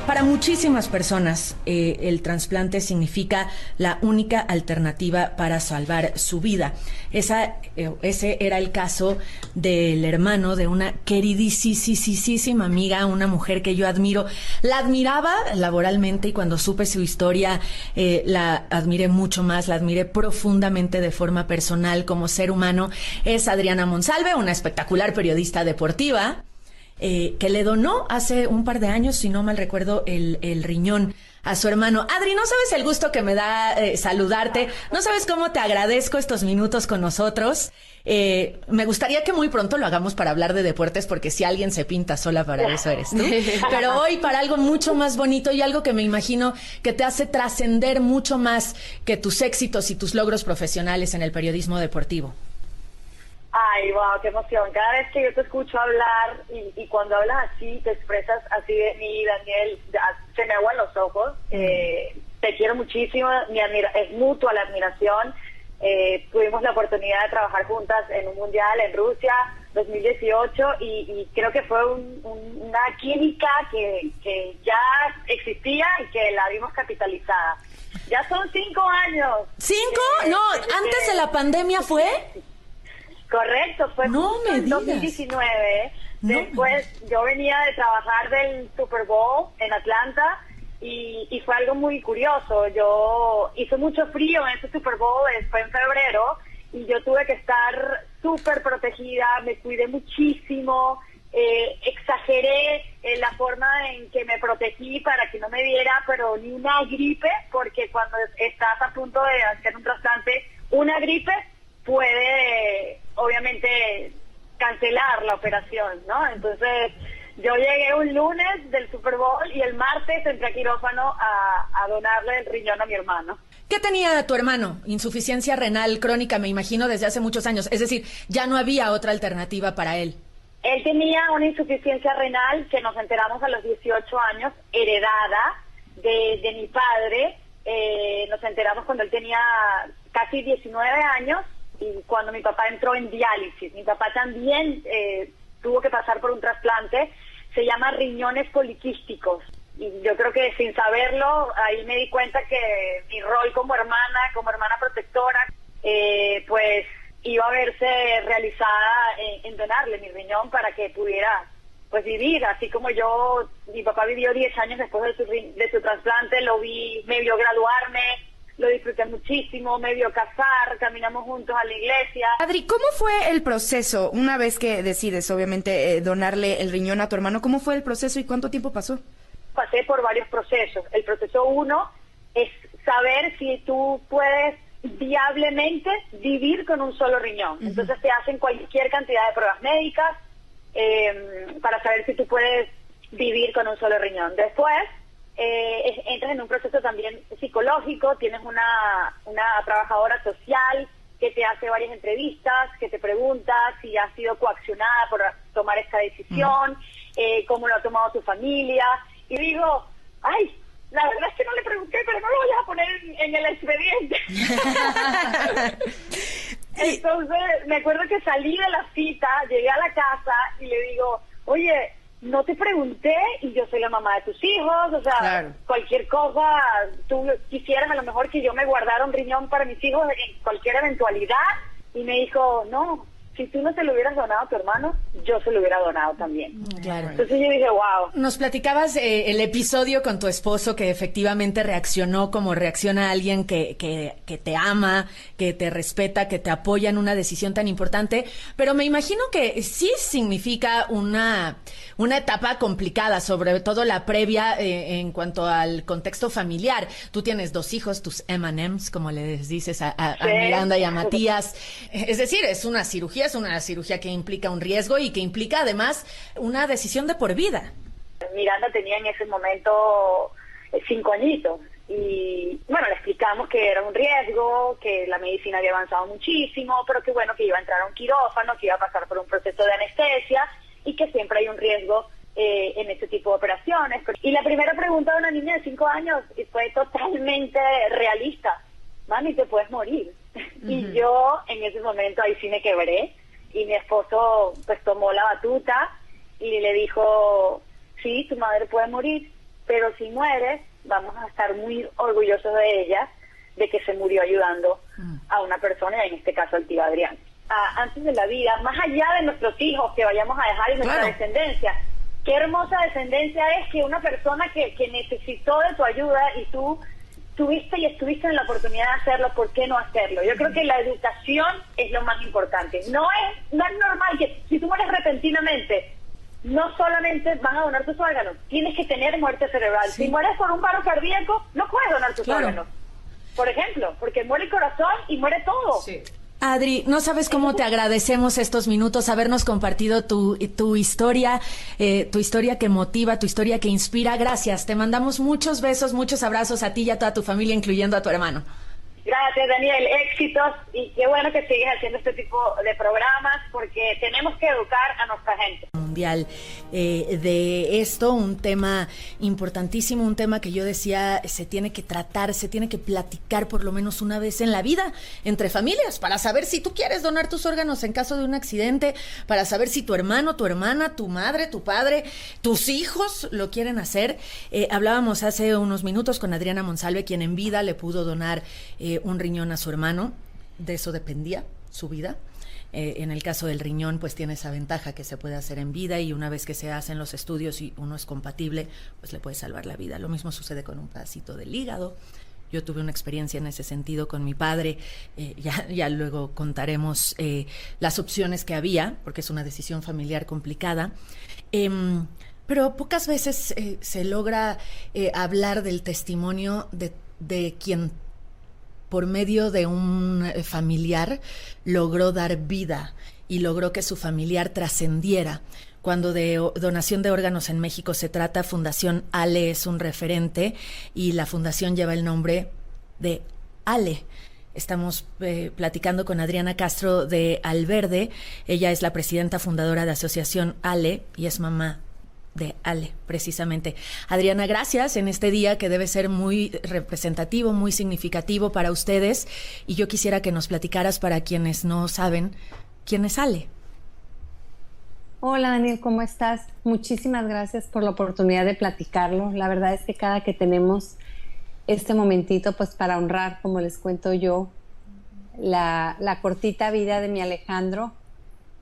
Para muchísimas personas, el trasplante significa la única alternativa para salvar su vida. Ese era el caso del hermano de una queridísima amiga, una mujer que yo admiro. La admiraba laboralmente y cuando supe su historia, la admiré mucho más, la admiré profundamente de forma personal como ser humano. Es Adriana Monsalve, una espectacular periodista deportiva, que le donó hace un par de años, si no mal recuerdo, el riñón a su hermano. Adri, no sabes el gusto que me da saludarte, no sabes cómo te agradezco estos minutos con nosotros. Me gustaría que muy pronto lo hagamos para hablar de deportes, porque si alguien se pinta sola para eso eres tú. Pero hoy para algo mucho más bonito y algo que me imagino que te hace trascender mucho más que tus éxitos y tus logros profesionales en el periodismo deportivo. Ay, wow, qué emoción. Cada vez que yo te escucho hablar y cuando hablas así, te expresas así de mí, Daniel, se me aguan los ojos. Te quiero muchísimo, es mutua la admiración. Tuvimos la oportunidad de trabajar juntas en un mundial en Rusia 2018 y creo que fue una química que ya existía y que la vimos capitalizada. Ya son 5 años. ¿5? No, antes de la pandemia fue... Correcto, fue en 2019. Después yo venía de trabajar del Super Bowl en Atlanta y fue algo muy curioso. Yo hizo mucho frío en ese Super Bowl, fue en febrero, y yo tuve que estar súper protegida, me cuidé muchísimo, exageré la forma en que me protegí para que no me diera pero ni una gripe, porque cuando estás a punto de hacer un trasplante, una gripe puede obviamente cancelar la operación, ¿no? Entonces yo llegué un lunes del Super Bowl y el martes entré a quirófano a donarle el riñón a mi hermano. ¿Qué tenía tu hermano? Insuficiencia renal crónica, me imagino, desde hace muchos años. Es decir, ya no había otra alternativa para él. Él tenía una insuficiencia renal que nos enteramos a los 18 años, heredada de mi padre. Nos enteramos cuando él tenía casi 19 años. Y cuando mi papá entró en diálisis, mi papá también tuvo que pasar por un trasplante, se llama riñones poliquísticos. Y yo creo que sin saberlo, ahí me di cuenta que mi rol como hermana protectora, pues iba a verse realizada en donarle mi riñón para que pudiera pues vivir, así como mi papá vivió 10 años después de su trasplante, me vio graduarme, lo disfruté muchísimo, me vio casar, caminamos juntos a la iglesia. Adri, ¿cómo fue el proceso una vez que decides, obviamente, donarle el riñón a tu hermano? ¿Cómo fue el proceso y cuánto tiempo pasó? Pasé por varios procesos. El proceso 1 es saber si tú puedes viablemente vivir con un solo riñón. Uh-huh. Entonces te hacen cualquier cantidad de pruebas médicas para saber si tú puedes vivir con un solo riñón. Después entras en un proceso también psicológico, tienes una trabajadora social que te hace varias entrevistas, que te pregunta si has sido coaccionada por tomar esta decisión, cómo lo ha tomado tu familia, y digo, ay, la verdad es que no le pregunté, pero no lo voy a poner en el expediente. Entonces, me acuerdo que salí de la cita, llegué a la casa y le digo, oye, no te pregunté y yo soy la mamá de tus hijos, o sea, claro, cualquier cosa, tú quisieras a lo mejor que yo me guardara un riñón para mis hijos en cualquier eventualidad, y me dijo, no, si tú no se lo hubieras donado a tu hermano, yo se lo hubiera donado también. Claro. Entonces yo dije, wow. Nos platicabas el episodio con tu esposo, que efectivamente reaccionó como reacciona alguien que te ama, que te respeta, que te apoya en una decisión tan importante, pero me imagino que sí significa una etapa complicada, sobre todo la previa en cuanto al contexto familiar. Tú tienes 2 hijos, tus M&Ms, como les dices a Miranda y a Matías. Es decir, es una cirugía que implica un riesgo y que implica además una decisión de por vida. Miranda tenía en ese momento 5 añitos y bueno, le explicamos que era un riesgo, que la medicina había avanzado muchísimo, pero que bueno, que iba a entrar a un quirófano, que iba a pasar por un proceso de anestesia y que siempre hay un riesgo en este tipo de operaciones. Y la primera pregunta de una niña de 5 años fue totalmente realista: mami, te puedes morir. Uh-huh. Y yo en ese momento ahí sí me quebré, y mi esposo pues tomó la batuta y le dijo, sí, tu madre puede morir, pero si muere, vamos a estar muy orgullosos de ella, de que se murió ayudando a una persona, y en este caso al tío Adrián. Antes de la vida, más allá de nuestros hijos que vayamos a dejar y nuestra descendencia, qué hermosa descendencia es que una persona que necesitó de tu ayuda y tú tuviste y estuviste en la oportunidad de hacerlo, ¿por qué no hacerlo? Yo creo que la educación es lo más importante. No es normal que si tú mueres repentinamente, no solamente van a donar tus órganos, tienes que tener muerte cerebral. Si mueres por un paro cardíaco, no puedes donar tus órganos, por ejemplo, porque muere el corazón y muere todo. Adri, no sabes cómo te agradecemos estos minutos, habernos compartido tu historia que motiva, tu historia que inspira. Gracias, te mandamos muchos besos, muchos abrazos a ti y a toda tu familia, incluyendo a tu hermano. Gracias, Daniel, éxitos, y qué bueno que sigues haciendo este tipo de programas, porque tenemos que educar a nuestra gente. Mundial de esto, un tema importantísimo, un tema que yo decía se tiene que tratar, se tiene que platicar por lo menos una vez en la vida entre familias, para saber si tú quieres donar tus órganos en caso de un accidente, para saber si tu hermano, tu hermana, tu madre, tu padre, tus hijos lo quieren hacer. Hablábamos hace unos minutos con Adriana Monsalve, quien en vida le pudo donar un riñón a su hermano. De eso dependía su vida. En el caso del riñón, pues tiene esa ventaja que se puede hacer en vida, y una vez que se hacen los estudios y uno es compatible, pues le puede salvar la vida. Lo mismo sucede con un pedacito del hígado. Yo tuve una experiencia en ese sentido con mi padre. Ya luego contaremos las opciones que había, porque es una decisión familiar complicada. Pero pocas veces se logra hablar del testimonio de quien, por medio de un familiar, logró dar vida y logró que su familiar trascendiera. Cuando de donación de órganos en México se trata, Fundación Ale es un referente, y la fundación lleva el nombre de Ale. Estamos platicando con Adriana Castro de Alverde. Ella es la presidenta fundadora de Asociación Ale y es mamá de Ale, precisamente. Adriana, gracias en este día que debe ser muy representativo, muy significativo para ustedes, y yo quisiera que nos platicaras, para quienes no saben, ¿quién es Ale? Hola Daniel, ¿cómo estás? Muchísimas gracias por la oportunidad de platicarlo. La verdad es que cada que tenemos este momentito, pues para honrar, como les cuento yo, la cortita vida de mi Alejandro,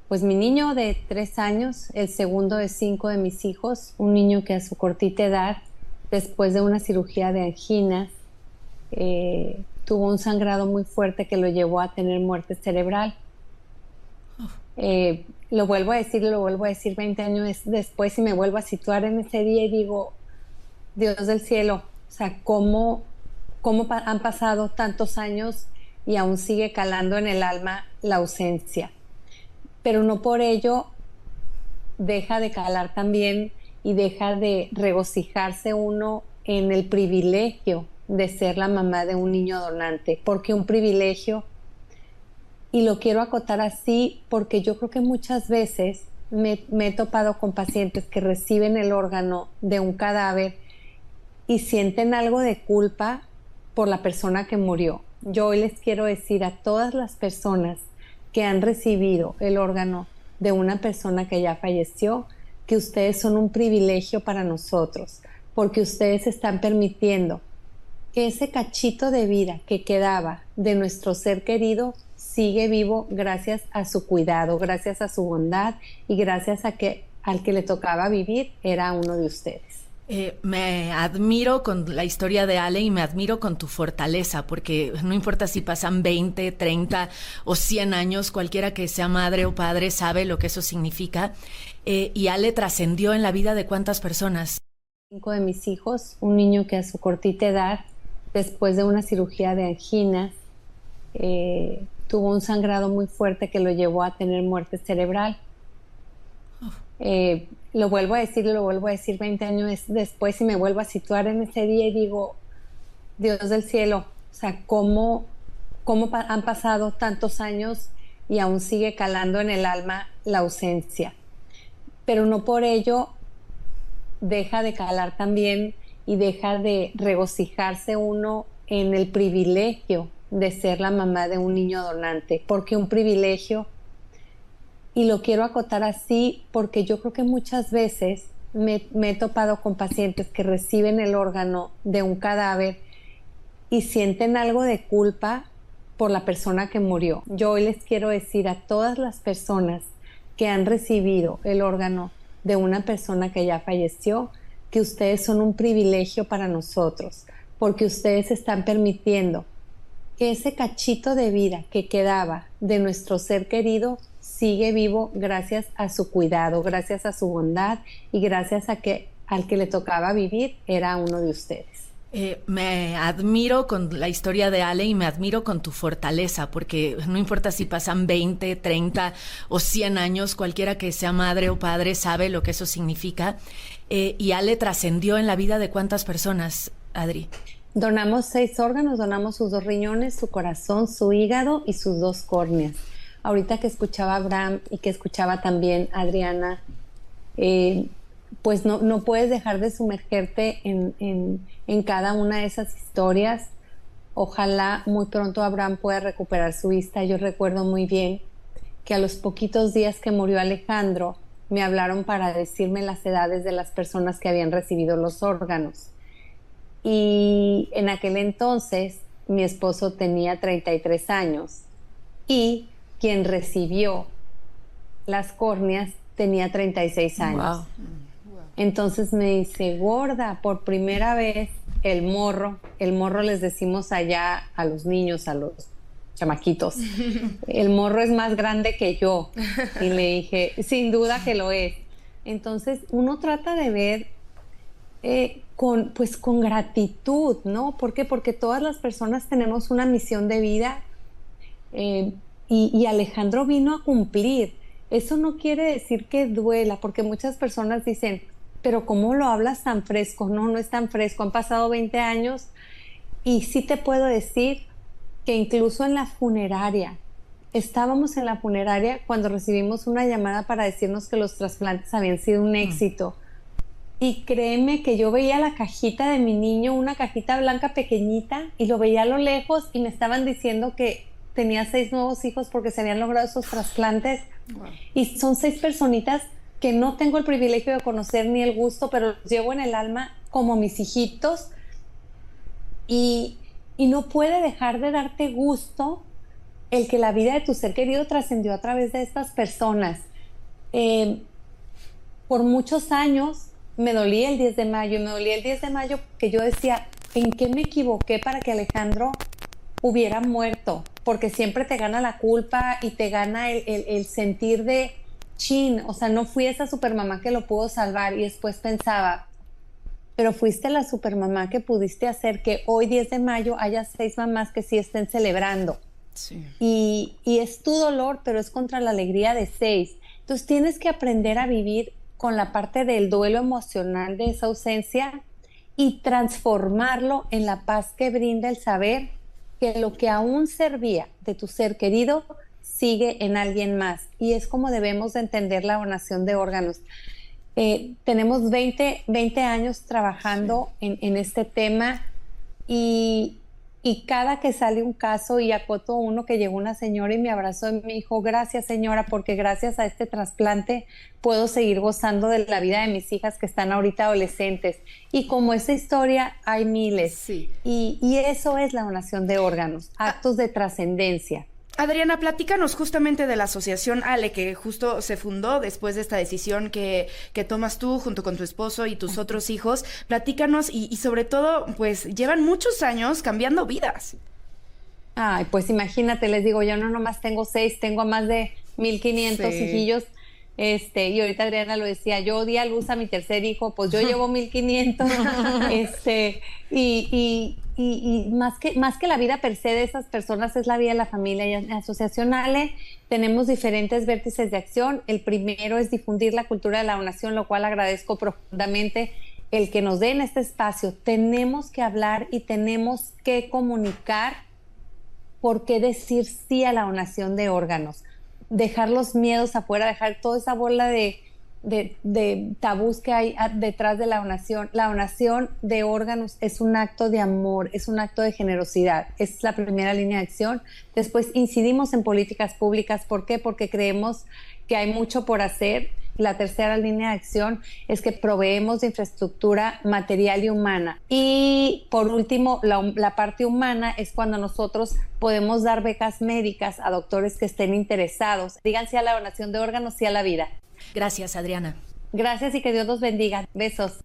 pues mi niño de 3 años, el segundo de 5 de mis hijos, un niño que a su cortita edad, después de una cirugía de anginas, tuvo un sangrado muy fuerte que lo llevó a tener muerte cerebral. Lo vuelvo a decir 20 años después, y me vuelvo a situar en ese día y digo, Dios del cielo, o sea, cómo han pasado tantos años y aún sigue calando en el alma la ausencia. Pero no por ello deja de calar también y deja de regocijarse uno en el privilegio de ser la mamá de un niño donante, porque un privilegio, y lo quiero acotar así porque yo creo que muchas veces me he topado con pacientes que reciben el órgano de un cadáver y sienten algo de culpa por la persona que murió. Yo hoy les quiero decir a todas las personas que han recibido el órgano de una persona que ya falleció, que ustedes son un privilegio para nosotros, porque ustedes están permitiendo que ese cachito de vida que quedaba de nuestro ser querido sigue vivo gracias a su cuidado, gracias a su bondad y gracias a que al que le tocaba vivir era uno de ustedes. Me admiro con la historia de Ale y me admiro con tu fortaleza, porque no importa si pasan 20, 30 o 100 años, cualquiera que sea madre o padre sabe lo que eso significa. Y Ale trascendió en la vida de ¿cuántas personas? 5 de mis hijos, un niño que a su cortita edad, después de una cirugía de anginas, tuvo un sangrado muy fuerte que lo llevó a tener muerte cerebral. Lo vuelvo a decir 20 años después, y me vuelvo a situar en ese día y digo, Dios del cielo, o sea, cómo han pasado tantos años y aún sigue calando en el alma la ausencia. Pero no por ello deja de calar también y deja de regocijarse uno en el privilegio de ser la mamá de un niño donante, porque un privilegio, y lo quiero acotar así porque yo creo que muchas veces me he topado con pacientes que reciben el órgano de un cadáver y sienten algo de culpa por la persona que murió. Yo hoy les quiero decir a todas las personas que han recibido el órgano de una persona que ya falleció, que ustedes son un privilegio para nosotros, porque ustedes están permitiendo que ese cachito de vida que quedaba de nuestro ser querido sigue vivo gracias a su cuidado, gracias a su bondad y gracias a que al que le tocaba vivir era uno de ustedes. Me admiro con la historia de Ale y me admiro con tu fortaleza, porque no importa si pasan 20, 30 o 100 años, cualquiera que sea madre o padre sabe lo que eso significa. Y Ale trascendió en la vida de ¿cuántas personas, Adri? Donamos 6 órganos, donamos sus 2 riñones, su corazón, su hígado y sus 2 córneas. Ahorita que escuchaba a Abraham y que escuchaba también a Adriana, pues no puedes dejar de sumergirte en cada una de esas historias. Ojalá muy pronto Abraham pueda recuperar su vista. Yo recuerdo muy bien que a los poquitos días que murió Alejandro, me hablaron para decirme las edades de las personas que habían recibido los órganos. Y en aquel entonces mi esposo tenía 33 años y quien recibió las córneas tenía 36 años. Wow. Entonces me dice, gorda, por primera vez el morro les decimos allá a los niños, a los chamaquitos, el morro es más grande que yo. Y le dije, sin duda que lo es. Entonces uno trata de ver con gratitud, ¿no? ¿Por qué? Porque todas las personas tenemos una misión de vida y Alejandro vino a cumplir. Eso no quiere decir que duela, porque muchas personas dicen, pero ¿cómo lo hablas tan fresco? No es tan fresco, han pasado 20 años y sí te puedo decir que incluso en la funeraria, estábamos en la funeraria cuando recibimos una llamada para decirnos que los trasplantes habían sido un éxito. Y créeme que yo veía la cajita de mi niño, una cajita blanca pequeñita, y lo veía a lo lejos y me estaban diciendo que tenía 6 nuevos hijos porque se habían logrado esos trasplantes. Wow. Y son 6 personitas que no tengo el privilegio de conocer ni el gusto, pero los llevo en el alma como mis hijitos. Y no puede dejar de darte gusto el que la vida de tu ser querido trascendió a través de estas personas. Por muchos años me dolía el 10 de mayo, que yo decía, ¿en qué me equivoqué para que Alejandro hubiera muerto? Porque siempre te gana la culpa y te gana el sentir de chin, o sea, no fui esa supermamá que lo pudo salvar. Y después pensaba, pero fuiste la supermamá que pudiste hacer que hoy 10 de mayo haya 6 mamás que sí estén celebrando. Sí. Y es tu dolor, pero es contra la alegría de 6. Entonces tienes que aprender a vivir con la parte del duelo emocional de esa ausencia y transformarlo en la paz que brinda el saber que lo que aún servía de tu ser querido sigue en alguien más. Y es como debemos de entender la donación de órganos. Tenemos 20 años trabajando en este tema y cada que sale un caso, y acoto uno que llegó una señora y me abrazó y me dijo, gracias señora, porque gracias a este trasplante puedo seguir gozando de la vida de mis hijas que están ahorita adolescentes. Y como esa historia hay miles. Sí. Y eso es la donación de órganos, actos de trascendencia. Adriana, platícanos justamente de la asociación Ale, que justo se fundó después de esta decisión que tomas tú junto con tu esposo y tus otros hijos. Platícanos y sobre todo, pues llevan muchos años cambiando vidas. Ay, pues imagínate, les digo, yo no nomás tengo 6, tengo a más de 1,500 hijillos. Y ahorita Adriana lo decía, yo di a luz a mi tercer hijo, pues yo llevo 1,500. Y más que la vida per se de esas personas es la vida de la familia. Y en Asociación Ale tenemos diferentes vértices de acción. El primero es difundir la cultura de la donación, lo cual agradezco profundamente el que nos den este espacio. Tenemos que hablar y tenemos que comunicar por qué decir sí a la donación de órganos. Dejar los miedos afuera, dejar toda esa bola de tabús que hay detrás de la donación. La donación de órganos es un acto de amor, es un acto de generosidad, es la primera línea de acción. Después incidimos en políticas públicas. ¿Por qué? Porque creemos que hay mucho por hacer La tercera línea de acción es que proveemos de infraestructura material y humana. Y por último, la parte humana es cuando nosotros podemos dar becas médicas a doctores que estén interesados. Digan sí a la donación de órganos, sí a la vida. Gracias, Adriana. Gracias y que Dios los bendiga. Besos.